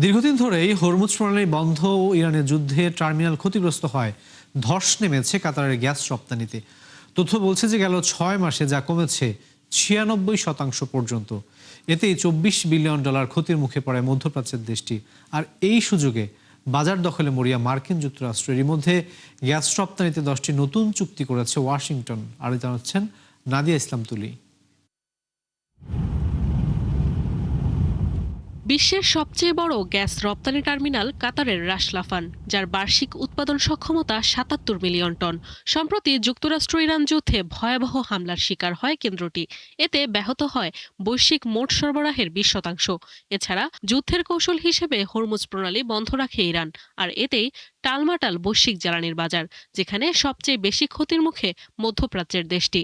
দীর্ঘদিন ধরেই হরমুজ প্রণালী বন্ধ ও ইরানের যুদ্ধে টার্মিনাল ক্ষতিগ্রস্ত হয় ধস নেমেছে কাতারের গ্যাস রপ্তানিতে। তথ্য বলছে যে গেল 6 মাসে যা কমেছে 96% পর্যন্ত। এতেই $24 বিলিয়ন ক্ষতির মুখে পড়ে মধ্যপ্রাচ্যের দেশটি। আর এই সুযোগে বাজার দখলে মরিয়া মার্কিন যুক্তরাষ্ট্র। এর মধ্যে গ্যাস রপ্তানিতে 10টি নতুন চুক্তি করেছে ওয়াশিংটন। আর জানাচ্ছেন নাদিয়া ইসলাম তুলি। বিশ্বের সবচেয়ে বড় গ্যাস রপ্তানি টার্মিনাল কাতারের রাস লাফান, যার বার্ষিক উৎপাদন সক্ষমতা ৭৭ মিলিয়ন টন। সম্প্রতি যুক্তরাষ্ট্র ইরান যুদ্ধে ভয়াবহ হামলার শিকার হয় কেন্দ্রটি। এতে ব্যাহত হয় বৈশ্বিক মোট সরবরাহের 20%। এছাড়া যুদ্ধের কৌশল হিসেবে হরমুজ প্রণালী বন্ধ রাখে ইরান। আর এতেই টালমাটাল বৈশ্বিক জ্বালানির বাজার, যেখানে সবচেয়ে বেশি ক্ষতির মুখে মধ্যপ্রাচ্যের দেশটি।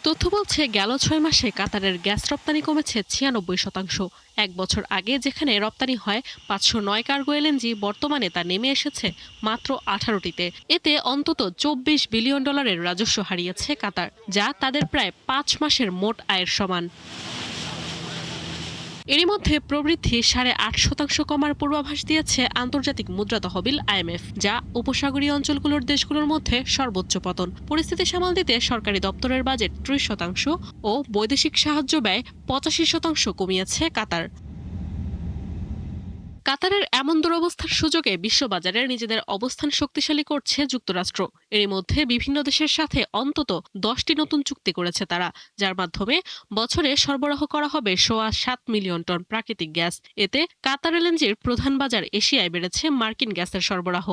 তথ্য বলছে গেল 6 মাসে কাতারের গ্যাস রপ্তানি কমেছে 96%। এক বছর আগে যেখানে রপ্তানি হয় 509 কার্গো এলএনজি, বর্তমানে তা নেমে এসেছে মাত্র 18টিতে। এতে অন্তত $24 বিলিয়ন রাজস্ব হারিয়েছে কাতার, যা তাদের প্রায় 5 মাসের মোট আয়ের সমান। এরই মধ্যে প্রবৃদ্ধি 8.5% কমার পূর্বাভাস দিয়েছে আন্তর্জাতিক মুদ্রা তহবিল IMF, যা উপসাগরীয় অঞ্চলগুলোর দেশগুলোর মধ্যে সর্বোচ্চ পতন। পরিস্থিতি সামাল দিতে সরকারি দপ্তরের বাজেট 30% ও বৈদেশিক সাহায্য ব্যয় 85% কমিয়েছে কাতার। কাতারের এমন দুরবস্থার সুযোগে বিশ্ববাজারে নিজেদের অবস্থান শক্তিশালী করছে যুক্তরাষ্ট্র। এরই মধ্যে বিভিন্ন দেশের সাথে অন্তত 10টি নতুন চুক্তি করেছে তারা, যার মাধ্যমে বছরে সরবরাহ করা হবে 7.25 মিলিয়ন টন প্রাকৃতিক গ্যাস। এতে কাতার এলএনজির প্রধান বাজার এশিয়ায় বেড়েছে মার্কিন গ্যাসের সরবরাহ।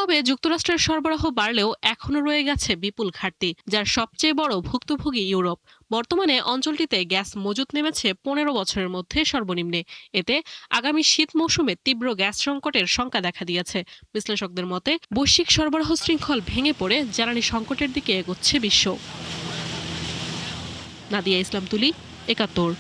তবে যুক্তরাষ্ট্রের সরবরাহ বাড়লেও এখনো রয়ে গেছে বিপুল ঘাটতি, যার সবচেয়ে বড় ভুক্তভোগী ইউরোপ। বর্তমানে অঞ্চলটিতে গ্যাস মজুত নেমেছে 15 বছরের মধ্যে সর্বনিম্নে। এতে আগামী শীত মৌসুমে তীব্র গ্যাস সংকটের শঙ্কা দেখা দিয়েছে। বিশ্লেষকদের মতে বৈশ্বিক সরবরাহ শৃঙ্খল ভেঙে পড়ে জ্বালানি সংকটের দিকে এগোচ্ছে বিশ্ব। নাদিয়া ইসলাম তুলি, ৭১।